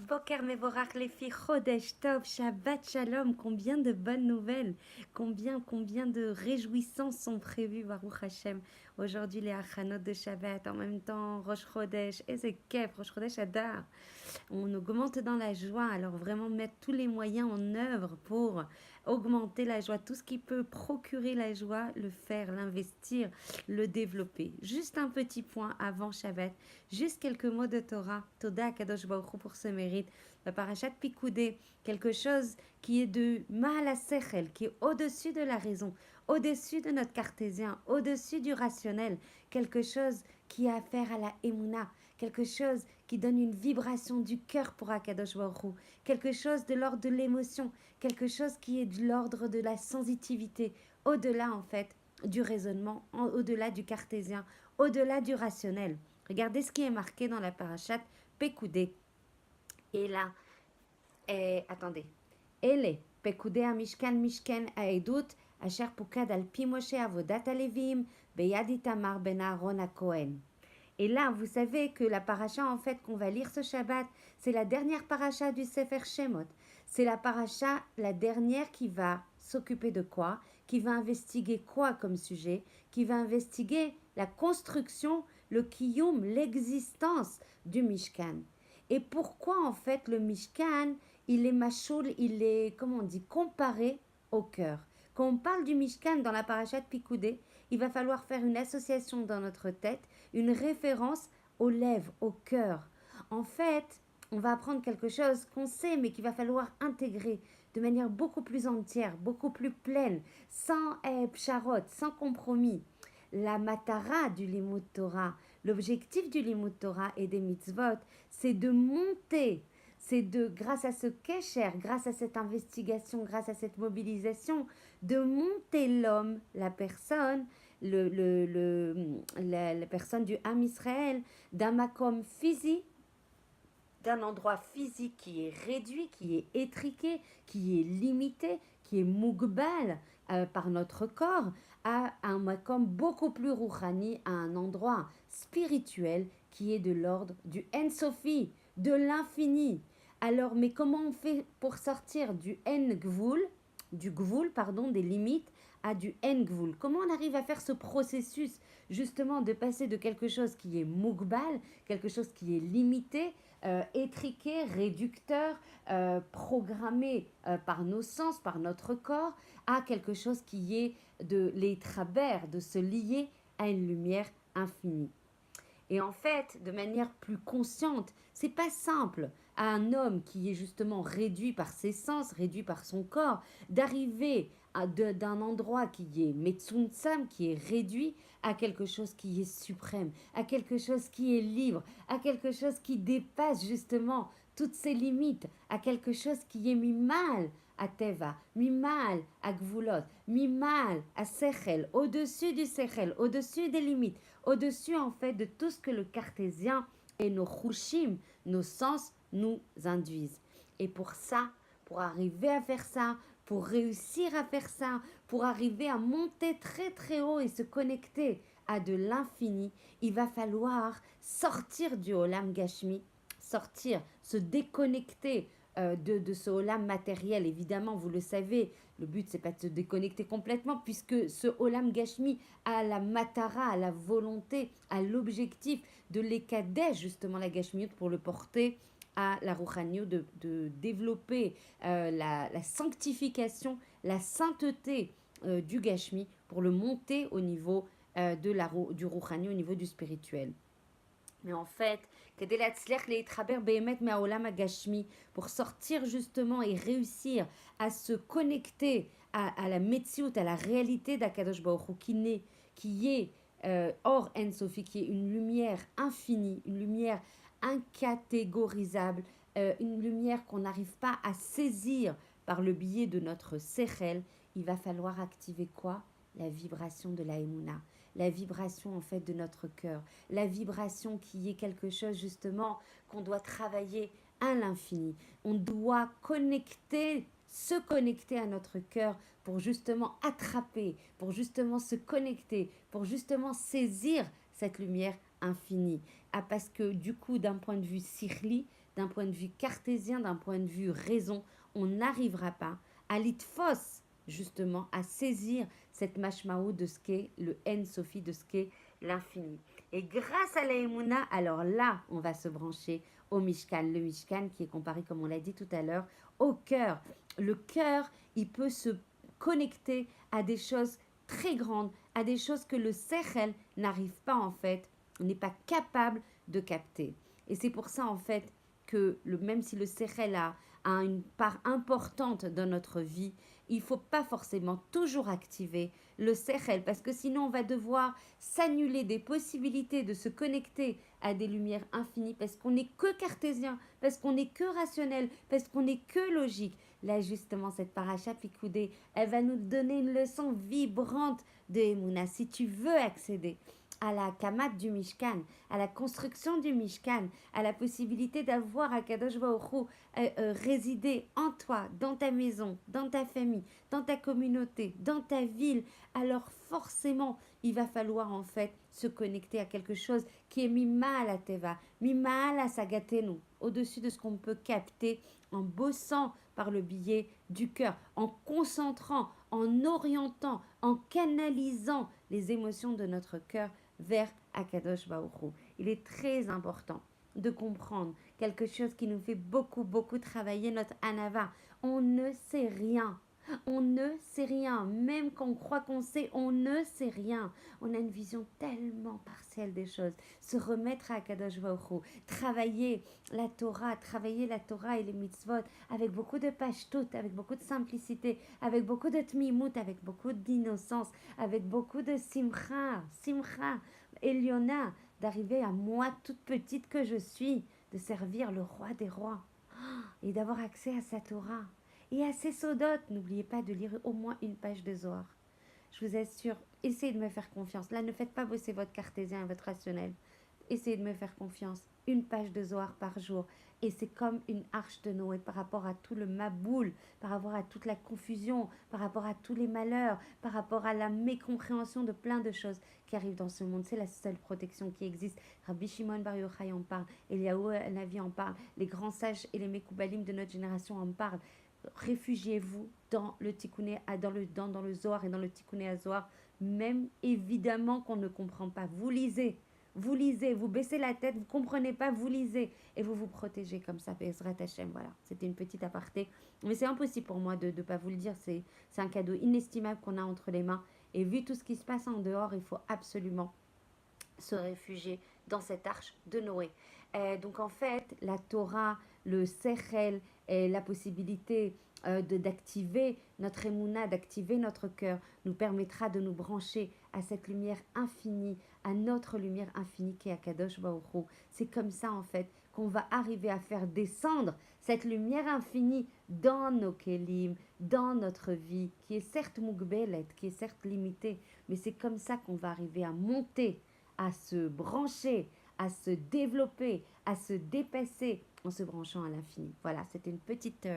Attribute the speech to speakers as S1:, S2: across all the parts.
S1: Boker Mevorach Lefi Chodesh Tov Shabbat Shalom. Combien de bonnes nouvelles, combien de réjouissances sont prévues, Baruch Hashem. Aujourd'hui, les Achanot de Shabbat, en même temps, Rosh Chodesh, et c'est Kef, Rosh Chodesh Adar. On augmente dans la joie, alors vraiment mettre tous les moyens en œuvre pour augmenter la joie, tout ce qui peut procurer la joie, le faire, l'investir, le développer. Juste un petit point avant Shabbat, juste quelques mots de Torah, Toda Kadosh Baruch Hu pour ce mérite, la parashat Pikoudé, quelque chose qui est de Mahala Sechel, qui est au-dessus de la raison, au-dessus de notre cartésien, au-dessus du rationnel, quelque chose qui a affaire à la Emouna, quelque chose qui donne une vibration du cœur pour Akadosh Baruch Hu, quelque chose de l'ordre de l'émotion, quelque chose qui est de l'ordre de la sensitivité, au-delà en fait du raisonnement, au-delà du cartésien, au-delà du rationnel. Regardez ce qui est marqué dans la parashat Pekoudé. Et là, attendez. Ele, Pekoudé a Mishkan Mishken a Edut, Asher Pukad al Pi Moshe Avodat Alevim, Beyad Itamar ben Aaron Kohen. Et là, vous savez que la paracha, en fait, qu'on va lire ce Shabbat, c'est la dernière paracha du Sefer Shemot. C'est la paracha, la dernière qui va s'occuper de quoi? Qui va investiguer quoi comme sujet? Qui va investiguer la construction, le kiyum, l'existence du Mishkan. Et pourquoi, en fait, le Mishkan, il est machoul, il est, comment on dit, comparé au cœur. Quand on parle du Mishkan dans la paracha de Pikoudé, il va falloir faire une association dans notre tête, une référence aux lèvres, au cœur. En fait, on va apprendre quelque chose qu'on sait, mais qu'il va falloir intégrer de manière beaucoup plus entière, beaucoup plus pleine, sans psharot, sans compromis. La matara du Limud Torah, l'objectif du Limud Torah et des mitzvot, c'est de monter, c'est de, grâce à ce kesher, grâce à cette investigation, grâce à cette mobilisation, de monter l'homme, la personne, la personne du Ham Israël, d'un makom physique, d'un endroit physique qui est réduit, qui est étriqué, qui est limité, qui est mougbal par notre corps, à un makom beaucoup plus rouhani, à un endroit spirituel qui est de l'ordre du En-Sofi, de l'infini. Alors, mais comment on fait pour sortir du En-Gvul, des limites, à du En-Gvul? Comment on arrive à faire ce processus, justement, de passer de quelque chose qui est mougbal, quelque chose qui est limité, étriqué, réducteur, programmé par nos sens, par notre corps, à quelque chose qui est de les travers, de se lier à une lumière infinie. Et en fait, de manière plus consciente, c'est pas simple à un homme qui est justement réduit par ses sens, réduit par son corps, d'arriver d'un endroit qui est Metsuntsam, qui est réduit, à quelque chose qui est suprême, à quelque chose qui est libre, à quelque chose qui dépasse justement toutes ses limites, à quelque chose qui est mis mal à Teva, mis mal à Gvulot, mis mal à Sechel, au-dessus du Sechel, au-dessus des limites, au-dessus en fait de tout ce que le cartésien et nos chushim, nos sens, nous induisent. Et pour ça, pour arriver à faire ça, pour réussir à faire ça, pour arriver à monter très très haut et se connecter à de l'infini, il va falloir sortir du Olam Gashmi, sortir, se déconnecter de ce Olam matériel. Évidemment, vous le savez, le but c'est pas de se déconnecter complètement puisque ce Olam Gashmi a la matara, a la volonté, a l'objectif de l'Ekadesh, justement la Gashmiut, pour le porter à la Rouchaniut, de développer la sanctification, la sainteté du Gashmi pour le monter au niveau du Rouchaniut, au niveau du spirituel. Mais en fait, pour sortir justement et réussir à se connecter à la Metsiout, à la réalité d'Akadosh Baruch Hu, qui est Or En Sofi, qui est une lumière infinie, une lumière incatégorisable, une lumière qu'on n'arrive pas à saisir par le biais de notre Sechel, il va falloir activer quoi? La vibration de la Emouna, la vibration en fait de notre cœur, la vibration qui est quelque chose justement qu'on doit travailler à l'infini. On doit se connecter à notre cœur pour justement attraper, pour justement se connecter, pour justement saisir cette lumière infinie. Ah, parce que du coup, d'un point de vue sirli, d'un point de vue cartésien, d'un point de vue raison, on n'arrivera pas à l'itfos, justement, à saisir cette mashmaou de ce qu'est le En Sophie, de ce qu'est l'infini. Et grâce à la Emouna, alors là, on va se brancher au Mishkan. Le Mishkan qui est comparé, comme on l'a dit tout à l'heure, au cœur. Le cœur, il peut se connecter à des choses très grandes, à des choses que le Sechel n'arrive pas en fait, n'est pas capable de capter. Et c'est pour ça en fait que même si le Sechel a une part importante dans notre vie, il ne faut pas forcément toujours activer le Sechel parce que sinon on va devoir s'annuler des possibilités de se connecter à des lumières infinies parce qu'on n'est que cartésien, parce qu'on n'est que rationnel, parce qu'on n'est que logique. Là, justement, cette paracha Pikoudé, elle va nous donner une leçon vibrante de Emouna. Si tu veux accéder à la kamat du Mishkan, à la construction du Mishkan, à la possibilité d'avoir Akadosh Baruch Hu résider en toi, dans ta maison, dans ta famille, dans ta communauté, dans ta ville, alors forcément, il va falloir en fait se connecter à quelque chose qui est mima à la teva, mima à la sagatenu, au-dessus de ce qu'on peut capter en bossant par le biais du cœur, en concentrant, en orientant, en canalisant les émotions de notre cœur vers Akadosh Baruch Hu. Il est très important de comprendre quelque chose qui nous fait beaucoup, beaucoup travailler notre anava. On ne sait rien. On ne sait rien. Même quand on croit qu'on sait, on ne sait rien. On a une vision tellement partielle des choses. Se remettre à Akadosh Baruch Hu, travailler la Torah et les mitzvot avec beaucoup de pashtout, avec beaucoup de simplicité, avec beaucoup de tmimout, avec beaucoup d'innocence, avec beaucoup de simcha, Eliona, d'arriver à moi toute petite que je suis, de servir le roi des rois et d'avoir accès à sa Torah et à ses sodotes. N'oubliez pas de lire au moins une page de Zohar. Je vous assure, essayez de me faire confiance. Là, ne faites pas bosser votre cartésien et votre rationnel. Essayez de me faire confiance. Une page de Zohar par jour. Et c'est comme une arche de Noé par rapport à tout le maboul, par rapport à toute la confusion, par rapport à tous les malheurs, par rapport à la mécompréhension de plein de choses qui arrivent dans ce monde. C'est la seule protection qui existe. Rabbi Shimon Bar Yochai en parle, Eliyahu Navi en parle, les grands sages et les Mekoubalim de notre génération en parlent. Réfugiez-vous dans le Tikkuné, dans le Zohar et dans le Tikkuné à Zohar, même évidemment qu'on ne comprend pas. Vous lisez, vous baissez la tête, vous ne comprenez pas, vous lisez et vous vous protégez comme ça. Bezrat Hashem, voilà. C'était une petite aparté, mais c'est impossible pour moi de ne pas vous le dire. C'est un cadeau inestimable qu'on a entre les mains. Et vu tout ce qui se passe en dehors, il faut absolument se réfugier dans cette arche de Noé. Donc en fait, la Torah, le Sechel, la possibilité d'activer notre émouna, d'activer notre cœur, nous permettra de nous brancher à cette lumière infinie, à notre lumière infinie qui est Akadosh Baruch Hu. C'est comme ça en fait qu'on va arriver à faire descendre cette lumière infinie dans nos kelim, dans notre vie, qui est certes mugbelet, qui est certes limitée, mais c'est comme ça qu'on va arriver à monter, à se brancher, à se développer, à se dépasser en se branchant à l'infini. Voilà, c'était une petite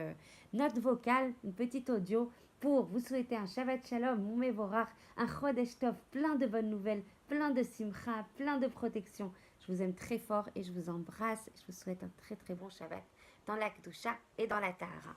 S1: note vocale, une petite audio pour vous souhaiter un Shabbat Shalom, Moumevorach, un Chodesh Tov, plein de bonnes nouvelles, plein de simcha, plein de protection. Je vous aime très fort et je vous embrasse. Je vous souhaite un très très bon Shabbat dans la Kedusha et dans la Tahara.